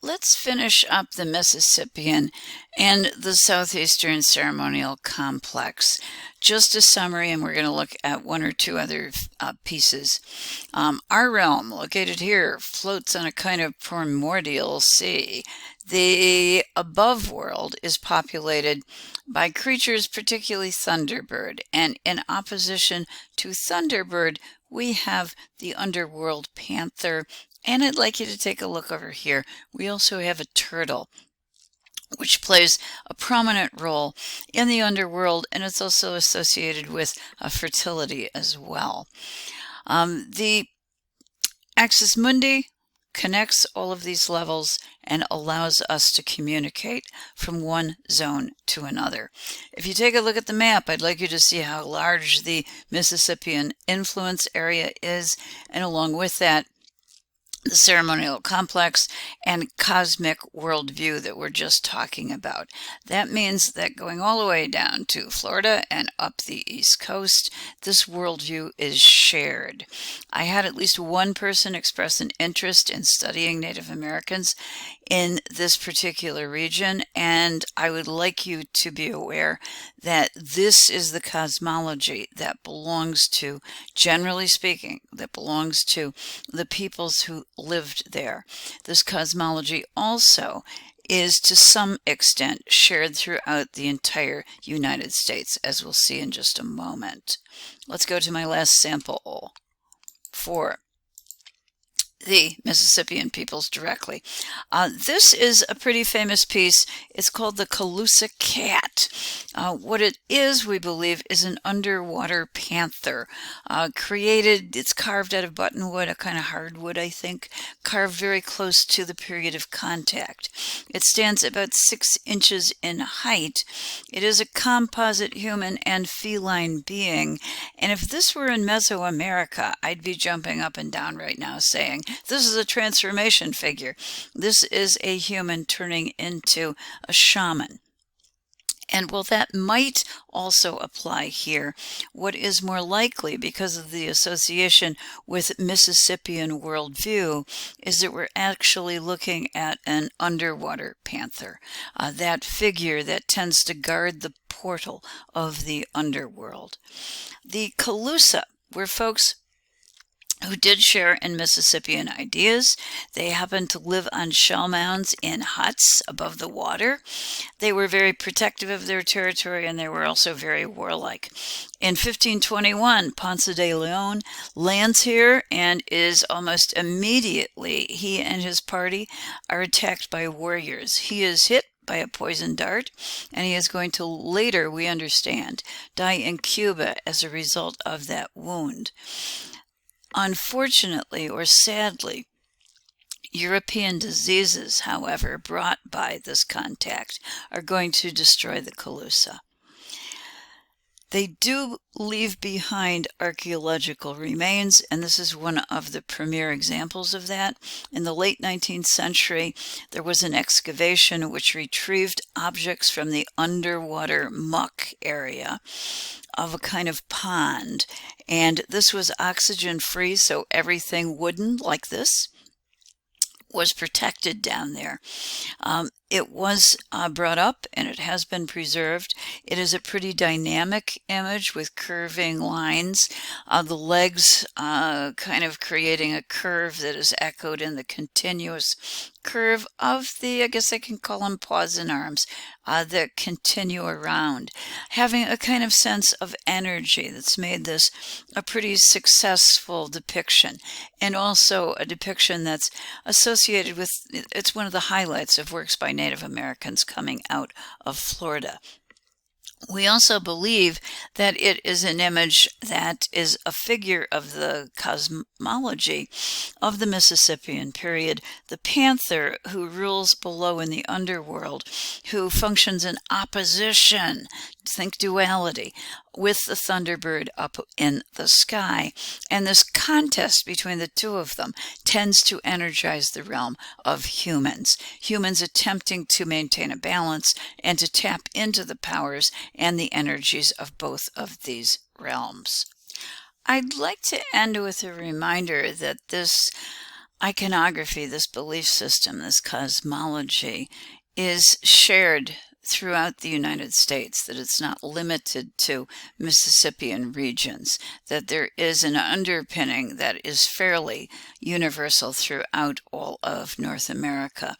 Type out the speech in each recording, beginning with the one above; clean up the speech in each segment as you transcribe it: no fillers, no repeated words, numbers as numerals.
let's finish up the Mississippian and the Southeastern Ceremonial Complex. Just a summary, and we're going to look at one or two other pieces. Our realm, located here, floats on a kind of primordial sea. The above world is populated by creatures, particularly Thunderbird, and in opposition to Thunderbird, we have the underworld panther. And I'd like you to take a look over here. We also have a turtle, which plays a prominent role in the underworld, and it's also associated with fertility as well. The Axis Mundi connects all of these levels and allows us to communicate from one zone to another. If you take a look at the map, I'd like you to see how large the Mississippian influence area is, and along with that, the ceremonial complex and cosmic worldview that we're just talking about. That means that going all the way down to Florida and up the East Coast, this worldview is shared. I had at least one person express an interest in studying Native Americans in this particular region, and I would like you to be aware that this is the cosmology that belongs to, generally speaking, that belongs to the peoples who lived there. This cosmology also is to some extent shared throughout the entire United States, as we'll see in just a moment. Let's go to my last sample for the Mississippian peoples directly. This is a pretty famous piece. It's called the Colusa Cat. What it is, we believe, is an underwater panther. It's carved out of buttonwood, a kind of hardwood, I think, carved very close to the period of contact. It stands about 6 inches in height. It is a composite human and feline being, and if this were in Mesoamerica, I'd be jumping up and down right now saying, this is a transformation figure. This is a human turning into a shaman. And while that might also apply here, what is more likely, because of the association with Mississippian worldview, is that we're actually looking at an underwater panther, that figure that tends to guard the portal of the underworld. The Colusa were folks who did share in Mississippian ideas. They happened to live on shell mounds in huts above the water. They were very protective of their territory, and they were also very warlike. In 1521, Ponce de Leon lands here and is almost immediately, he and his party are attacked by warriors. He is hit by a poison dart, and he is going to later, we understand, die in Cuba as a result of that wound. Unfortunately, or sadly, European diseases, however, brought by this contact are going to destroy the Colusa. They do leave behind archaeological remains, and this is one of the premier examples of that. In the late 19th century, there was an excavation which retrieved objects from the underwater muck area of a kind of pond, and this was oxygen free, so everything wooden like this was protected down there. It was brought up, and it has been preserved. It is a pretty dynamic image with curving lines, the legs kind of creating a curve that is echoed in the continuous curve of the, I guess I can call them paws and arms, that continue around, having a kind of sense of energy that's made this a pretty successful depiction, and also a depiction that's associated with, it's one of the highlights of works by Native Americans coming out of Florida. We also believe that it is an image that is a figure of the cosmology of the Mississippian period, the panther who rules below in the underworld, who functions in opposition, think duality, with the Thunderbird up in the sky. And this contest between the two of them tends to energize the realm of humans. Humans attempting to maintain a balance and to tap into the powers and the energies of both of these realms. I'd like to end with a reminder that this iconography, this belief system, this cosmology, is shared throughout the United States, that it's not limited to Mississippian regions, that there is an underpinning that is fairly universal throughout all of North America.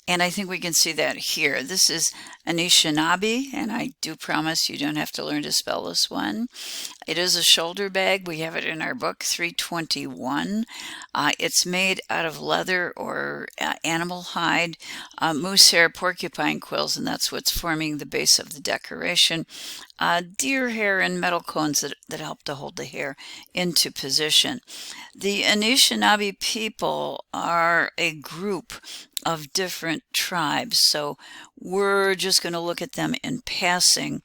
And I think we can see that here. This is Anishinaabe, and I do promise you don't have to learn to spell this one. It is a shoulder bag. We have it in our book, 321. It's made out of leather or animal hide, moose hair, porcupine quills, and that's what's forming the base of the decoration. Deer hair and metal cones that help to hold the hair into position. The Anishinaabe people are a group of different tribes, so we're just going to look at them in passing.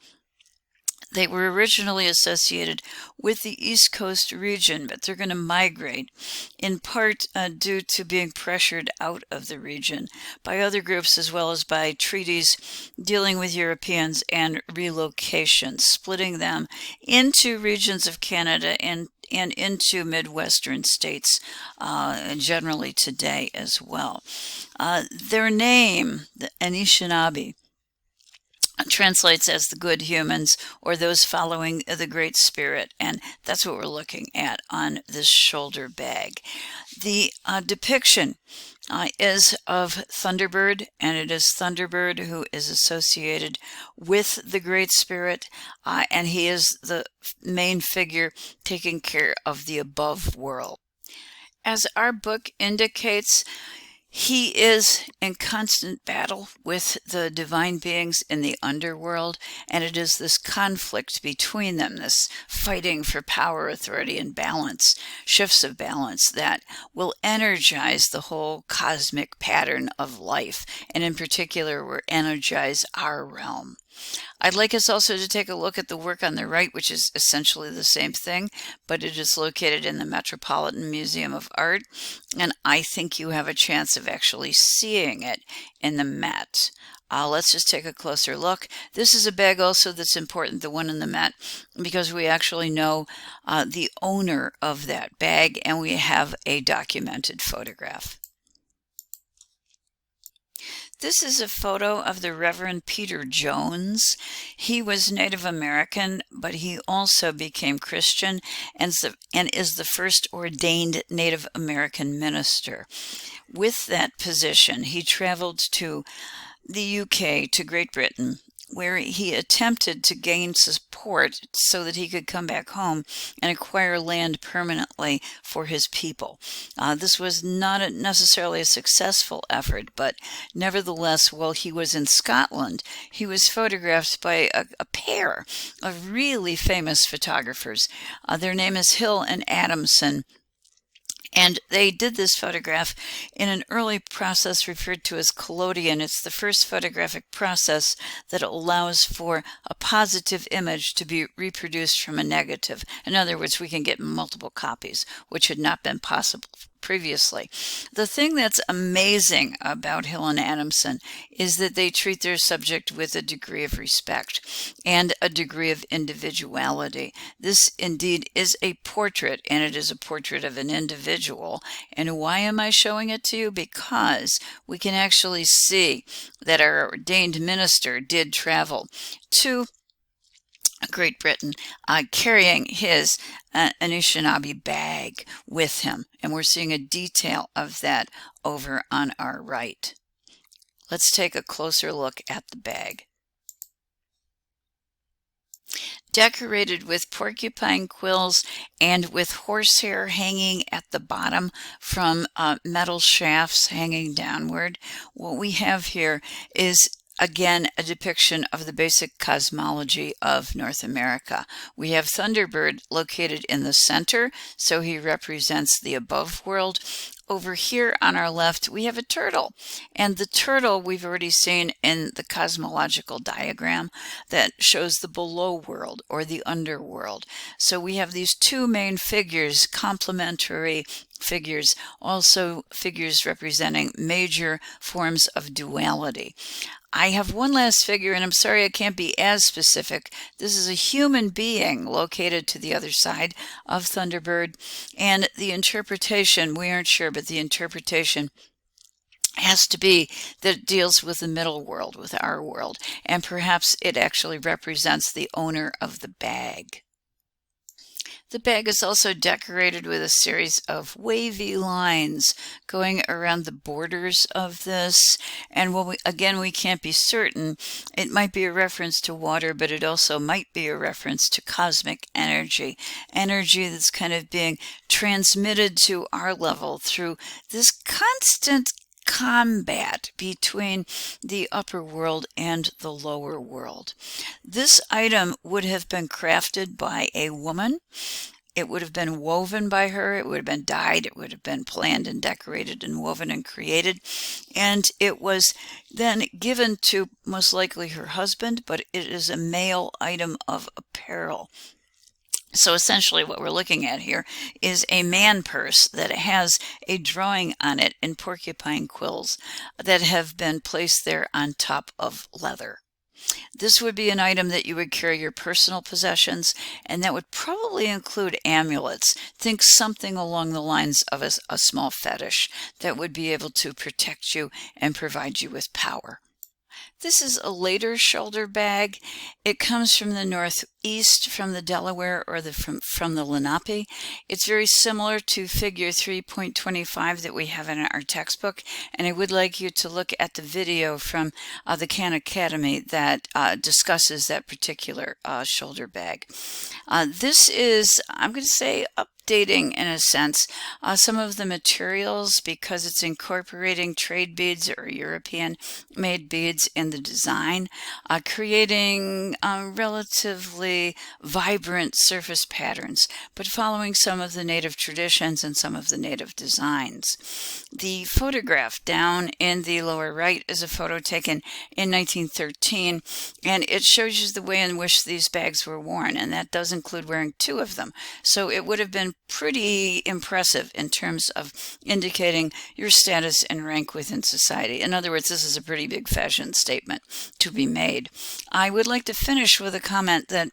They were originally associated with the East Coast region, but they're going to migrate, in part due to being pressured out of the region by other groups, as well as by treaties dealing with Europeans and relocation, splitting them into regions of Canada and into Midwestern states generally today as well. Their name, the Anishinaabe, translates as the good humans, or those following the Great Spirit, and that's what we're looking at on this shoulder bag. The depiction is of Thunderbird, and it is Thunderbird who is associated with the Great Spirit, and he is the main figure taking care of the above world. As our book indicates, he is in constant battle with the divine beings in the underworld, and it is this conflict between them, this fighting for power, authority, and balance, shifts of balance, that will energize the whole cosmic pattern of life, and in particular will energize our realm. I'd like us also to take a look at the work on the right, which is essentially the same thing, but it is located in the Metropolitan Museum of Art, and I think you have a chance of actually seeing it in the Met. Let's just take a closer look. This is a bag also that's important, the one in the Met, because we actually know the owner of that bag, and we have a documented photograph. This is a photo of the Reverend Peter Jones. He was Native American, but he also became Christian and is the first ordained Native American minister. With that position, he traveled to the UK, to Great Britain, where he attempted to gain support so that he could come back home and acquire land permanently for his people. This was not necessarily a successful effort, but nevertheless, while he was in Scotland, he was photographed by a pair of really famous photographers. Their name is Hill and Adamson. And they did this photograph in an early process referred to as collodion. It's the first photographic process that allows for a positive image to be reproduced from a negative. In other words, we can get multiple copies, which had not been possible previously. The thing that's amazing about Hill and Adamson is that they treat their subject with a degree of respect and a degree of individuality. This indeed is a portrait, and it is a portrait of an individual. And why am I showing it to you? Because we can actually see that our ordained minister did travel to Great Britain, carrying his Anishinaabe bag with him. And we're seeing a detail of that over on our right. Let's take a closer look at the bag. Decorated with porcupine quills and with horsehair hanging at the bottom from metal shafts hanging downward. What we have here is again a depiction of the basic cosmology of North America. We have Thunderbird located in the center, so he represents the above world. Over here on our left, we have a turtle, and the turtle we've already seen in the cosmological diagram that shows the below world or the underworld. So we have these two main figures complementary figures, also figures representing major forms of duality. I have one last figure, and I'm sorry I can't be as specific. This is a human being located to the other side of Thunderbird, and the interpretation, we aren't sure, but the interpretation has to be that it deals with the middle world, with our world, and perhaps it actually represents the owner of the bag. The bag is also decorated with a series of wavy lines going around the borders of this. And again, we can't be certain. It might be a reference to water, but it also might be a reference to cosmic energy. Energy that's kind of being transmitted to our level through this constant combat between the upper world and the lower world. This item would have been crafted by a woman. It would have been woven by her. It would have been dyed. It would have been planned and decorated and woven and created. And it was then given to most likely her husband, but it is a male item of apparel. So essentially what we're looking at here is a man purse that has a drawing on it in porcupine quills that have been placed there on top of leather. This would be an item that you would carry your personal possessions, and that would probably include amulets. Think something along the lines of a small fetish that would be able to protect you and provide you with power. This is a later shoulder bag. It comes from the northeast, from the Delaware, or from the Lenape. It's very similar to figure 3.25 that we have in our textbook, and I would like you to look at the video from the Khan Academy that discusses that particular shoulder bag. This is, I'm going to say, updating in a sense some of the materials because it's incorporating trade beads or European made beads in the design, creating relatively vibrant surface patterns, but following some of the native traditions and some of the native designs. The photograph down in the lower right is a photo taken in 1913, and it shows you the way in which these bags were worn, and that does include wearing two of them. So it would have been pretty impressive in terms of indicating your status and rank within society. In other words, this is a pretty big fashion statement to be made. I would like to finish with a comment that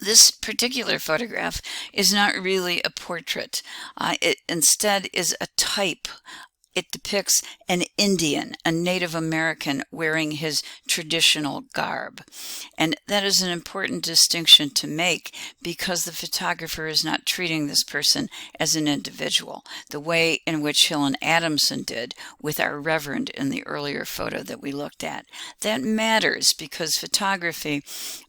this particular photograph is not really a portrait. It instead is a type. It depicts an Indian, a Native American, wearing his traditional garb. And that is an important distinction to make because the photographer is not treating this person as an individual, the way in which Hill and Adamson did with our Reverend in the earlier photo that we looked at. That matters because photography,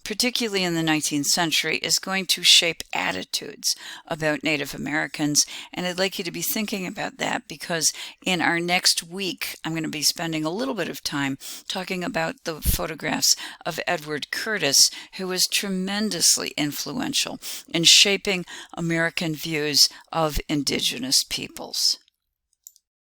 particularly in the 19th century, is going to shape attitudes about Native Americans. And I'd like you to be thinking about that because in our next week, I'm going to be spending a little bit of time talking about the photographs of Edward Curtis, who was tremendously influential in shaping American views of indigenous peoples.